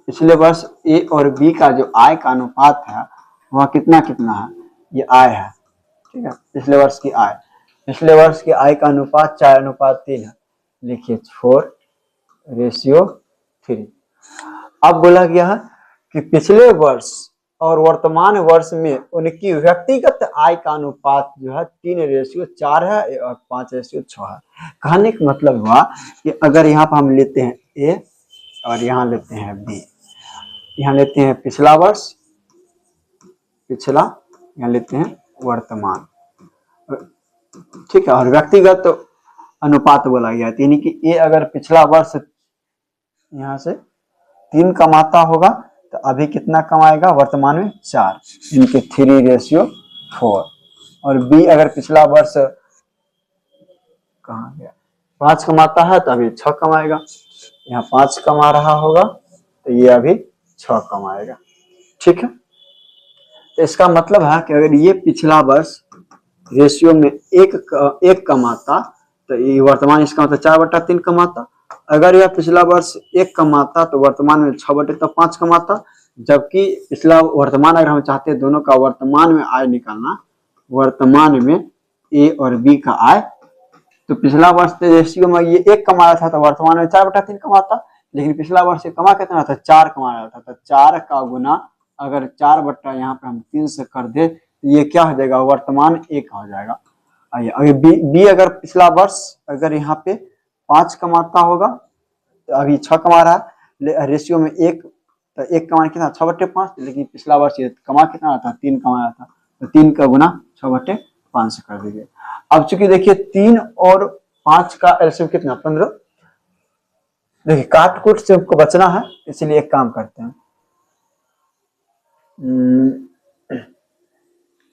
पिछले वर्ष ए और बी का जो आय का अनुपात है वह कितना कितना है, ये आय है। ठीक है, पिछले वर्ष की आय, पिछले वर्ष की आय का अनुपात 4:3 है। लिखिए 4:3। अब बोला गया है कि पिछले वर्ष और वर्तमान वर्ष में उनकी व्यक्तिगत आय का अनुपात जो है 3:4 है और 5:6 है। कहने का मतलब हुआ कि अगर यहाँ पर हम लेते हैं ए और यहाँ लेते हैं बी, यहाँ लेते हैं पिछला वर्ष, पिछला, यहाँ लेते हैं वर्तमान, ठीक है, और व्यक्तिगत अनुपात बोला गया है, यानी कि ए अगर पिछला वर्ष यहाँ से 3 कमाता होगा तो अभी कितना कमाएगा, वर्तमान में 4, इनके 3:4। और बी अगर पिछला वर्ष कहाँ गया 5 कमाता है तो अभी 6 कमाएगा, यहाँ 5 कमा रहा होगा तो ये अभी 6 कमाएगा। ठीक है, तो इसका मतलब है कि अगर ये पिछला वर्ष रेशियो में एक कमाता तो ये वर्तमान इसका मतलब 4/3 कमाता। अगर यह पिछला वर्ष 1 कमाता तो वर्तमान में 6/5 कमाता। जबकि पिछला वर्तमान अगर हम चाहते हैं दोनों का वर्तमान में आय निकालना, वर्तमान में ए और बी का आय, तो पिछला वर्ष रेशियो में ये 1 कमा रहा था तो वर्तमान में 4/3 कमाता, लेकिन पिछला वर्ष कमा कितना था, 4 कमा रहा था। तो 4 का गुना अगर 4 यहाँ पे हम 3 से कर दे तो ये क्या हो जाएगा, वर्तमान 1 हो जाएगा। आइए अगर बी अगर पिछला वर्ष अगर यहाँ पे 5 कमाता होगा तो अभी 6 कमा रहा है, रेशियो में 1, तो 1 कमाने कितना 6/5, लेकिन पिछला वर्ष ये कमा कितना था, 3 कमाया था, तो 3 का गुना 6/5 से कर दीजिए। अब चूंकि देखिए 3 और 5 का एलसीएम कितना 15, देखिए काट कुट से हमको बचना है, इसलिए एक काम करते हैं,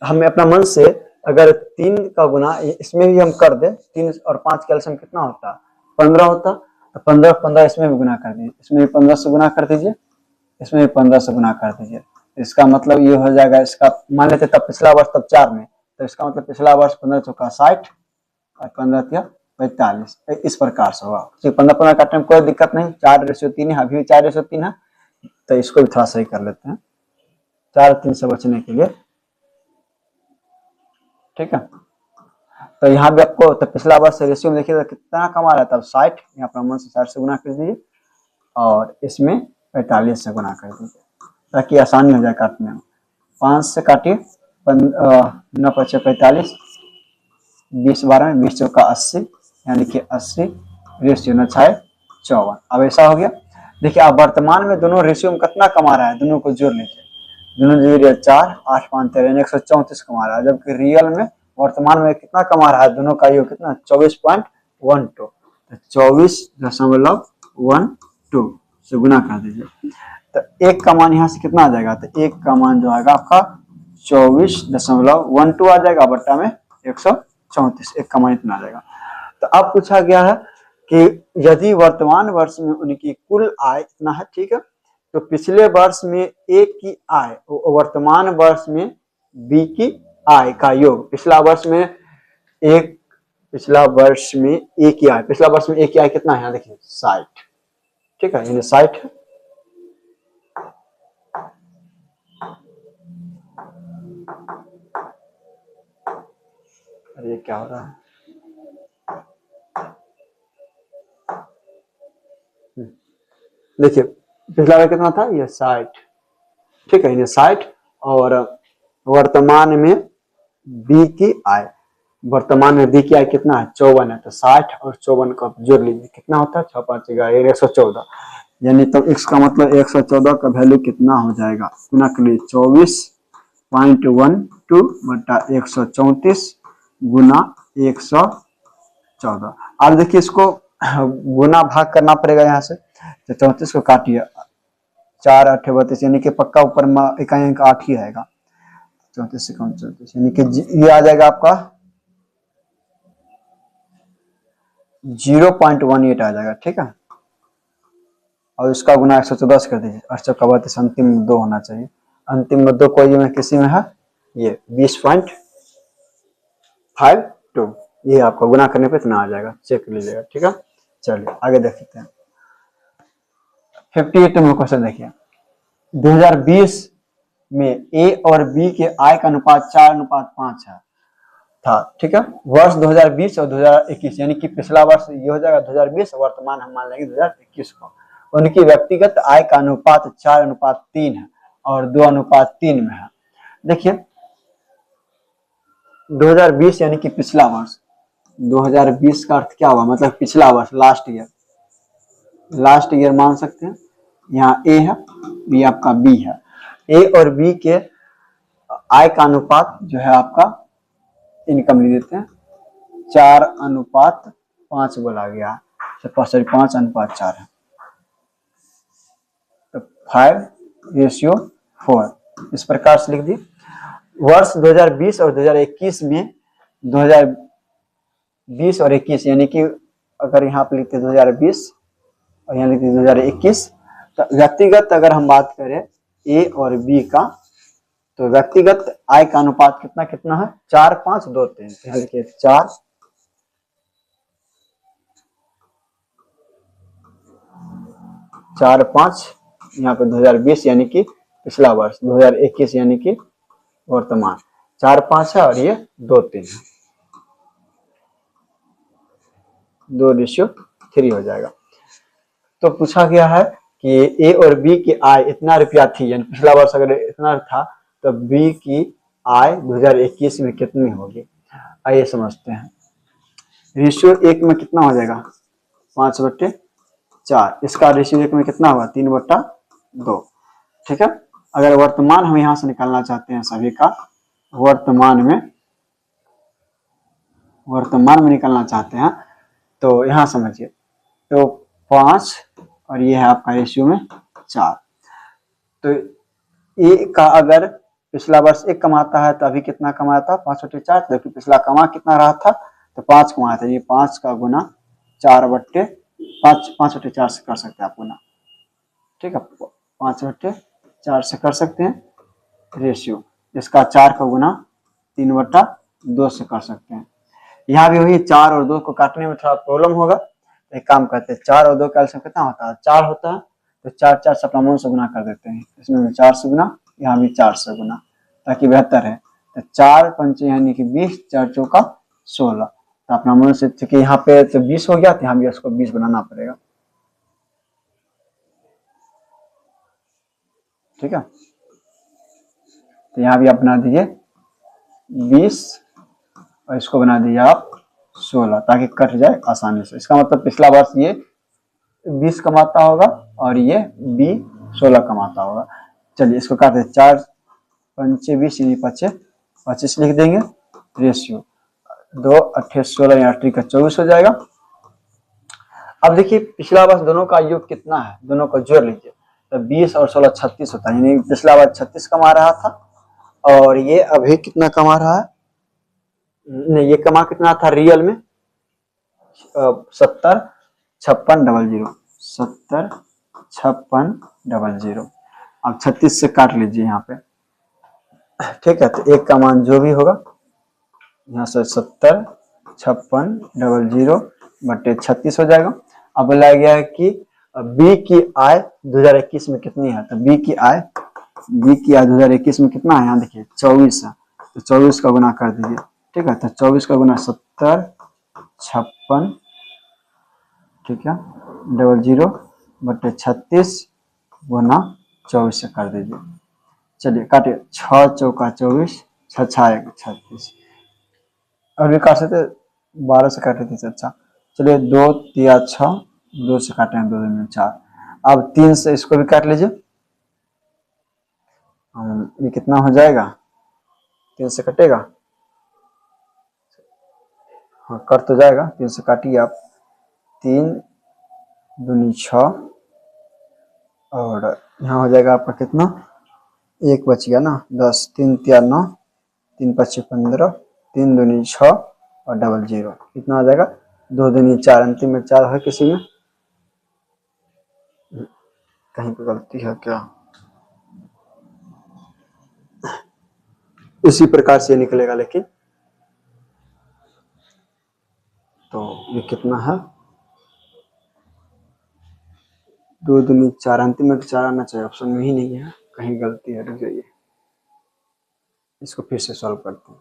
हमें अपना मन से अगर 3 का गुना इसमें भी हम कर दे, 3 और 5 का एलसीएम कितना होता, 15 होता, तो 15 इसमें भी गुना कर दीजिए, इसमें भी 15 से गुना कर दीजिए, इसमें भी 15 से गुना कर दीजिए। इसका मतलब ये हो जाएगा, इसका मान लेते तब पिछला वर्ष तब 4 में, तो इसका मतलब पिछला वर्ष 15 चौका 60 और 15 45, इस प्रकार से होगा। 15 काटने में कोई दिक्कत नहीं, 4:3 है, अभी 4:3 है, तो इसको भी थोड़ा सही कर लेते हैं 4-3 से बचने के लिए। ठीक है, तो यहाँ भी आपको तो पिछला वर्ष रेशियो में देखिए कितना कमा रहा था, तब 60, यहाँ पर मन से 60 से गुना कर दीजिए और इसमें 45 से गुना कर दीजिए ताकि आसानी हो जाए काटने में। 5 से काटिए, 9×5=45, 20×12 20 चौका 80, यानी कि 80 रेशियो 9×6=54। अब ऐसा हो गया। देखिए अब वर्तमान में दोनों रेशियो में कितना कमा रहा है, दोनों को जोड़ लीजिए, दोनों जोड़िए 4, 8, 5, 13 134 कमा रहा है, जबकि रियल में वर्तमान में कितना कमा रहा है, दोनों का योग कितना 24.12, तो 24.12 से गुना कर दीजिए। तो 1 का मान यहाँ से कितना आ जाएगा, तो 1 का मान जो आएगा आपका 24.12 आ जाएगा, बट्टा में 134, 1 का मान इतना आ जाएगा। तो अब पूछा गया है कि यदि वर्तमान वर्ष में उनकी कुल आय इतना है, ठीक है, तो पिछले वर्ष में ए की आय वर्तमान वर्ष में बी की आय का योग, पिछला वर्ष में ए की आय, पिछला वर्ष में ए की आय कितना है, देखिए 60, ठीक है, यानी 60 है। अरे क्या हो रहा है, देखिए पिछला बार कितना था, ये 60, ठीक है, ये 60, और वर्तमान में बी की आय, वर्तमान में बी की आय कितना है 54 है, तो 60 और 54 को जोड़ लीजिए, कितना होता है 6×5=114, यानी तो इसका मतलब 114 का वैल्यू कितना हो जाएगा, गुना करिए 24.12 बटा 134 गुना 114। अब देखिए इसको गुना भाग करना पड़ेगा, यहाँ से तो 34 को काटिए, 4 8 32, यानी कि पक्का ऊपर में इकाई अंक 8 ही आएगा, 34 से 34, यानी कि ये आ जाएगा आपका 0.18 आ जाएगा, ठीक है, और इसका गुना 114 कर दीजिए, 8 का 32, अंतिम में 2 होना चाहिए, अंतिम में 2 कोई में किसी में है, ये 20.52, ये आपका गुना करने पे इतना आ जाएगा, चेक कर लीजिएगा। ठीक है, चलिए आगे देख सकते हैं। 58 नंबर क्वेश्चन देखिए, 2020 में ए और बी के आय का अनुपात 4:5 है था। ठीक है, वर्ष 2020 और 2021 यानी कि पिछला वर्ष ये हो जाएगा 2020, वर्तमान हम मान लेंगे 2021 को। उनकी व्यक्तिगत आय का अनुपात 4:3 है और 2:3 में है। देखिए 2020 यानी कि पिछला वर्ष, 2020 का अर्थ क्या हुआ, मतलब पिछला वर्ष, लास्ट ईयर, लास्ट ईयर मान सकते हैं। यहाँ ए है, बी आपका बी है। ए और बी के आय का अनुपात जो है आपका, इनकम ले देते हैं, 4:5 बोला गया, सॉरी 5:4 है, तो 5:4 इस प्रकार से लिख दी। वर्ष 2020 और 2021 में, 2020 और 21 यानी कि अगर यहाँ पे लिखते 2020 और यहाँ लिखते 2021, तो व्यक्तिगत अगर हम बात करें ए और बी का, तो व्यक्तिगत आय का अनुपात कितना कितना है, 4:5:2:3। यहाँ लिखिए 4:5, यहाँ पे 2020 यानी कि पिछला वर्ष, 2021 यानी कि वर्तमान, 4:5 है और ये 2:3 है, 2:3 हो जाएगा। तो पूछा गया है कि ए और बी की आय इतना रुपया थी, यानी पिछला वर्ष अगर इतना था तो बी की आय 2021 में कितनी होगी। आइए समझते हैं। रेशियो 1 में कितना हो जाएगा, 5/4। इसका रेशियो 1 में कितना होगा, 3/2। ठीक है, अगर वर्तमान हम यहां से निकालना चाहते हैं सभी का, वर्तमान में निकालना चाहते हैं, तो यहां समझिए, तो 5 और ये है आपका रेशियो में 4। तो ए का अगर पिछला वर्ष 1 कमाता है तो अभी कितना कमाया था, 5/4, जबकि पिछला कमा कितना रहा था, तो 5 कमाया था। ये 5 का गुना 5/4 से कर सकते हैं आप गुना। ठीक है, 5/4 से कर सकते हैं रेशियो। इसका 4 का गुना 3/2 से कर सकते हैं। यहाँ भी वही 4 और 2 को काटने में थोड़ा प्रॉब्लम होगा, एक काम करते हैं, 4 और 2 का एलसीएम कितना होता है, 4 होता है, तो 4 से अपना मन से गुना कर देते हैं। इसमें भी 4 से गुना, यहाँ भी 4 से गुना, ताकि बेहतर है। तो 4×5 यानी कि 20, 4×4 16, तो अपना मन से, क्योंकि यहाँ पे तो 20 हो गया, तो यहाँ भी इसको 20 बनाना पड़ेगा। ठीक है, तो यहाँ भी आप बना दीजिए 20 और इसको बना दीजिए आप 16, ताकि कट जाए आसानी से। इसका मतलब पिछला वर्ष ये 20 कमाता होगा और ये बी 16 कमाता होगा। चलिए इसको काटते हैं, 4×5 20 यानी 25 लिख देंगे। रेशियो 2 8 16 या 8 का 24 हो जाएगा। अब देखिए पिछला वर्ष दोनों का योग कितना है, दोनों को जोड़ लीजिए, तो 20 और 16 36 होता है, यानी पिछला वर्ष 36 कमा रहा था और ये अभी कितना कमा रहा है, नहीं ये कमा कितना था रियल में, 70 56 00, 70 56 00। अब 36 से काट लीजिए यहाँ पे। ठीक है, तो एक का मान जो भी होगा, यहाँ से 70 56 00 बटे 36 हो जाएगा। अब बोला गया है कि बी की आय 2021 में कितनी है, तो बी की आय 2021 में कितना है, यहाँ देखिए 24 है, तो 24 का गुना कर दीजिए। ठीक है, तो 24 का गुना 70 56, ठीक है 00 बटे 36 गुना 24 से कर दीजिए। चलिए काटिए, 6×4 24, 6×6 36, और भी काट सकते 12 से काटे थे। अच्छा चलिए 2×3 6, 2 से काटे हैं 2 में 4। अब 3 से इसको भी काट लीजिए, ये कितना हो जाएगा, 3 से कटेगा, हाँ कट तो जाएगा, 3 से काटिए आप, 3 दूनी 6 और यहाँ हो जाएगा आपका कितना, 1 बच गया ना, 10, 3 3 9, 3 5 15, 3 दूनी 6 और 00, कितना आ जाएगा, 2 दूनी 4, अंतिम में 4 है किसी में, कहीं पे गलती है क्या, इसी प्रकार से निकलेगा। लेकिन ये कितना है, 2 दूनी 4, अंतिम में तो 4 आना चाहिए, ऑप्शन में ही नहीं है, कहीं गलती है, रुक जाइए, इसको फिर से सॉल्व करते हैं,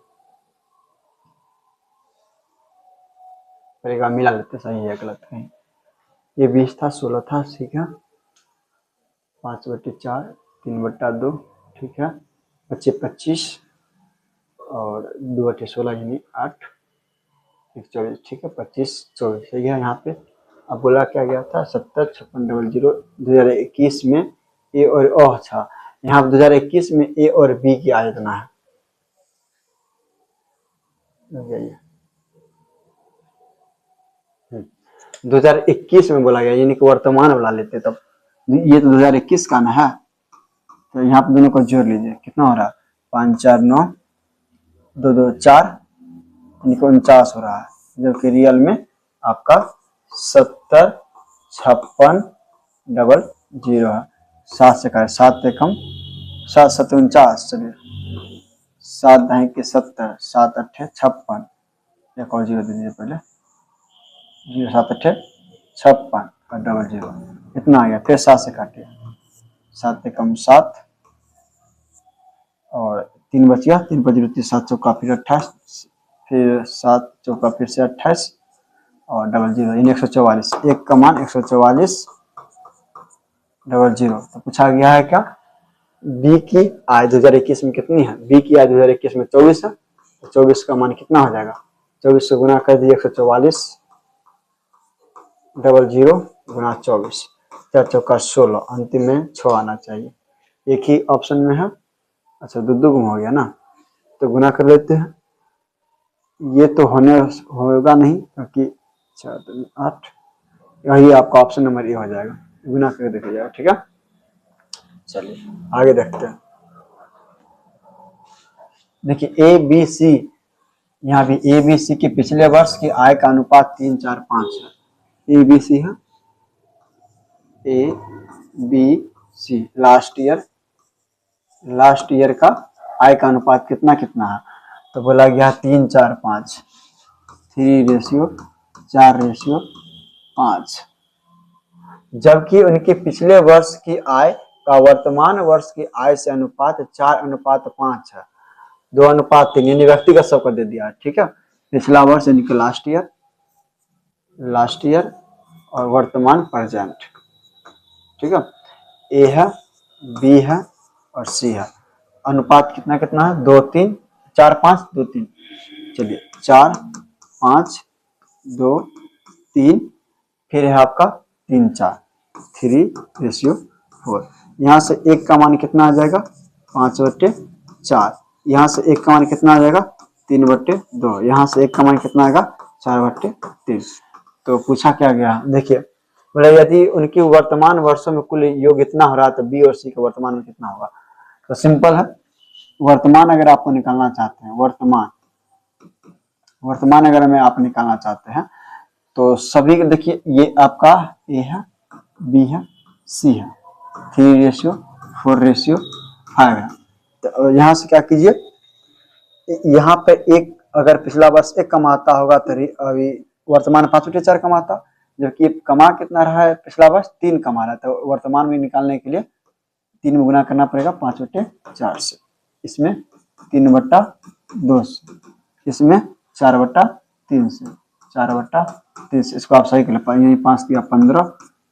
पहले मिला लेते, सही है गलत कहीं, ये 20 था, 16 था, ठीक है, 5/4, 3/2, ठीक है, 25 और 2/16 यानी 8, 24, ठीक है, 25 24 सही है यहाँ पे। अब बोला क्या गया था, 70 56 00 2021 में ए और ओ था, यहाँ 2021 में ए और बी की आय इतना है, 2021 में बोला गया, यानी कि वर्तमान वाला लेते तब, ये तो 2021 का ना है, तो यहाँ पे दोनों को जोड़ लीजिए, कितना हो रहा है, 5 4 9 2 2 4, यानी कि 49 हो रहा है, जबकि रियल में आपका 70 56 00 है, 7 से का 7 एकम 7 7 49, चलिए 7 दही के 70, 7 8 56, एक और 0 दे दीजिए पहले, 0 7 8 56 और 00, इतना आ गया, फिर 7 से काटिए, 7 एकम 7 और 3 बच गया, 3 पर 0 7 चौका फिर 28, फिर 7 चौका फिर से 28 और 00, यानी 144, एक का मान 144 00। तो पूछा गया है क्या, बी की आय 2021 में कितनी है, बी की आय 2021 में 24 है, तो 24 का मान कितना हो जाएगा, 24 से गुना कर दिए 144 00 गुना 24, 4 चौका 16, अंतिम में 6 आना चाहिए, एक ही ऑप्शन में है, अच्छा दो गुना हो गया ना, तो गुना कर लेते हैं, ये तो होगा नहीं क्योंकि 4 2 8, यही आपका ऑप्शन नंबर ए हो जाएगा, गुना करके देखा जाएगा, ठीक है। चलिए आगे देखते हैं, देखिए ए बी सी, यहाँ भी ए बी सी के पिछले वर्ष की आय का अनुपात 3 4 5 है, ए बी सी है, A B C last year का आय का अनुपात कितना कितना है, तो बोला गया 3 4 5, 3:4:5, जबकि उनके पिछले वर्ष की आय का वर्तमान वर्ष की आय से अनुपात 4:5 है, 2:3, यानी व्यक्तिगत सबको दे दिया, ठीक है, पिछला वर्ष यानी कि लास्ट ईयर और वर्तमान प्रेजेंट, ठीक है, ए है, बी है और सी है, अनुपात कितना कितना है, 2 3 4 5 2 3, चलिए 4 5 2 3, फिर है आपका 3 4, 3:4, यहाँ से एक का मान कितना आ जाएगा, 5/4, यहाँ से एक का मान कितना आ जाएगा, 3/2, यहाँ से एक का मान कितना आएगा, 4/3। तो पूछा क्या गया, देखिए बोले यदि उनकी वर्तमान वर्षों में कुल योग इतना हो रहा है, तो बी और सी के वर्तमान में कितना होगा, तो सिंपल है, वर्तमान अगर आपको निकालना चाहते हैं, वर्तमान अगर में आप निकालना चाहते हैं, तो सभी देखिए, ये आपका ए है, बी है, सी है, 3:4:5 है, तो यहाँ से क्या कीजिए, यहाँ पे एक अगर पिछला वर्ष 1 कमाता होगा तो अभी वर्तमान 5/4 कमाता, जबकि कमा कितना रहा है, पिछला वर्ष 3 कमा रहा है, तो वर्तमान में निकालने के लिए 3 में गुना करना पड़ेगा 5/4 से, इसमें 3/2 से, इसमें 4/3 से, 4/3 से, इसको आप सही कर ले, 5 दिया 15,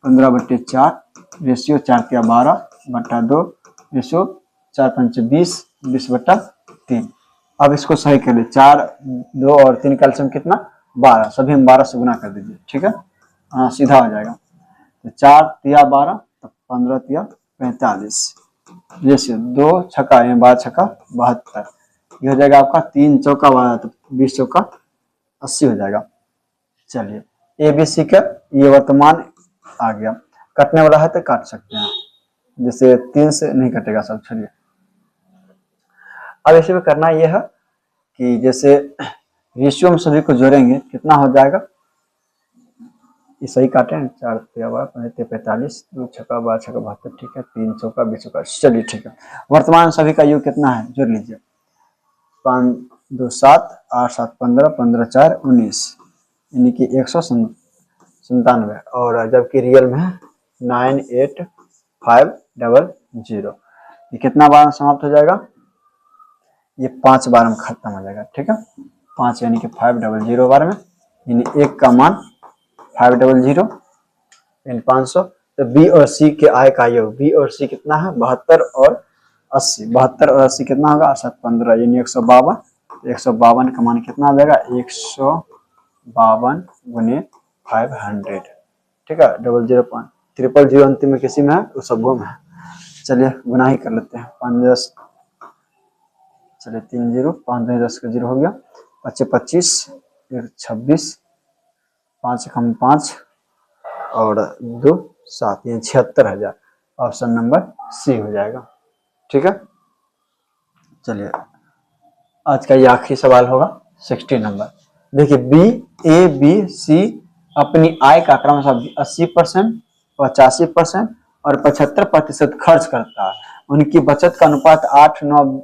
15/4, रेशियो 4 दिया 12/2, रेशियो 4 5 20, 20/3। अब इसको सही कर ले, 4 2 और 3 का एलसीएम कितना, 12, सभी हम 12 से गुना कर दीजिए, ठीक है, हाँ सीधा हो जाएगा, तो 4 दिया 12, तो 15 दिया 45, रेशियो 2 छक्का 12 छक्का 72, ये हो जाएगा आपका 3 चौका 12, तो 20 चौका 80 हो जाएगा। चलिए ए बी सी का ये वर्तमान आ गया, कटने वाला है तो काट सकते हैं, जैसे 3 से नहीं कटेगा सब, चलिए अब इसी में करना यह है कि जैसे रेशियो में सभी को जोड़ेंगे, कितना हो जाएगा, ये सही काटे, 4 15 45, 2 छक्का 12 छक्का 72, ठीक है, 3 चौका 20 चौका, चलिए ठीक है, वर्तमान सभी का योग कितना है, जोड़ लीजिए, 5 2 7 8 7 15, 15 4 19, यानी कि 197, और जबकि रियल में है 98500। ये कितना बार में समाप्त हो जाएगा, ये 5 बार में खत्म हो जाएगा। ठीक है, 5 यानी कि 500 बार में, यानी एक का मान 500 इन 500। तो बी और सी के आय का योग, बी और सी कितना है 72 और 80, 72 और 80 कितना होगा 715 यानी 152। 152 का मान कितना आ जाएगा 152 गुने 500। ठीक है, 005 000 अंतिम में किसी में है तो सबों में है। चलिए गुना ही कर लेते हैं, 5 10, चलिए 3 0, 5 10 का 0 हो गया, 25 25 26, 5 कम 5 और 2 7 यानी 76,000। ऑप्शन नंबर सी हो जाएगा। ठीक है, चलिए आज का ये आखिरी सवाल होगा 60 नंबर। देखिए बी ए बी सी अपनी आय का क्रमशः 80%, 85% और 75% खर्च करता है। उनकी बचत का अनुपात 8 9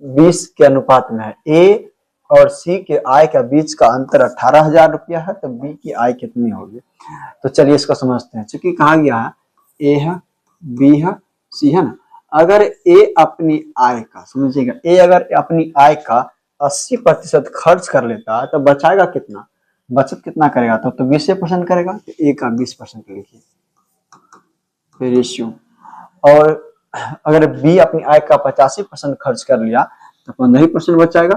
20 के अनुपात में है। ए और सी के आय का बीच का अंतर 18,000 रुपया है, तो बी की आय कितनी होगी। तो चलिए इसको समझते हैं। चूंकि कहा गया है ए है, बी है, सी है ना। अगर ए अपनी आय का, समझिएगा, ए अगर अपनी आय का 80% खर्च कर लेता है तो बचाएगा कितना, बचत कितना करेगा, तो 20% करेगा। तो ए का 20% लिखिए फिर रेशियो। और अगर बी अपनी आय का 85% खर्च कर लिया तो 15% बचाएगा।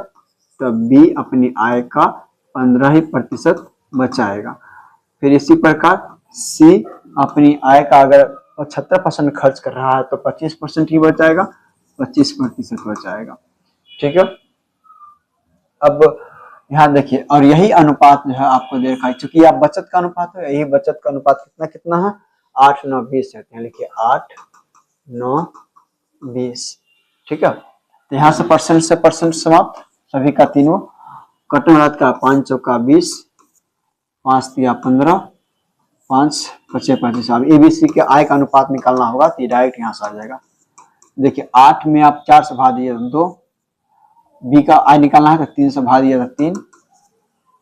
तो बी अपनी आय का 15% बचाएगा। फिर इसी प्रकार सी अपनी आय का अगर 75% खर्च कर रहा है तो 25% ही बचाएगा, 25% बचाएगा। ठीक है, अब यहाँ देखिए, और यही अनुपात जो है आपको दे रखा है, चूंकि आप बचत का अनुपात है, यही बचत का अनुपात कितना कितना है 8 9 20 है। यहाँ लिखिए 8 9 20। ठीक है, तो यहाँ से परसेंट समाप्त, सभी का तीनों कटन रात का 5 चौका 20, 5 तिया 15, 5 25 25। अब एबीसी के आय का अनुपात निकालना होगा तो डायरेक्ट यहाँ से आ जाएगा। देखिए 8 में आप 4 से भाग दिए 2, बी का आय निकालना है तो 3 से भाग दिए 3,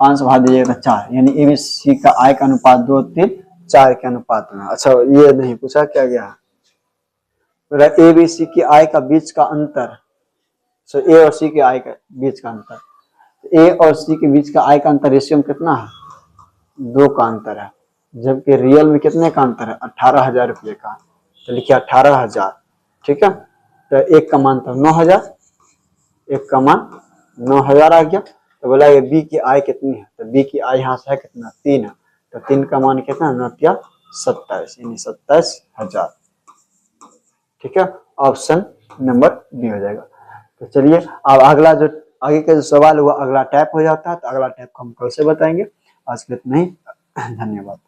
5 से भाग दीजिएगा 4, यानी एबीसी का आय का अनुपात 2 3 4 के अनुपात में। अच्छा ये नहीं पूछा क्या गया है, एबीसी की आय का बीच का अंतर, ए और सी के आय का बीच का अंतर, ए और सी के बीच का आय का अंतर रेशियो में कितना है 2 का अंतर है, जबकि रियल में कितने का अंतर है 18,000 रुपये का। तो लिखिए 18,000। ठीक है, तो एक का मान था 9,000, एक का मान 9,000 आ गया। तो बोला ये बी की आय कितनी है, तो बी की आय यहाँ से है कितना 3 है, तो 3 का मान कितना 9 या 27 यानी 27,000। ठीक है, ऑप्शन नंबर बी हो जाएगा। तो चलिए अब अगला जो आगे का जो सवाल हुआ अगला टैप हो जाता है, तो अगला टैप को हम कल से बताएंगे। आज के इतना ही, धन्यवाद।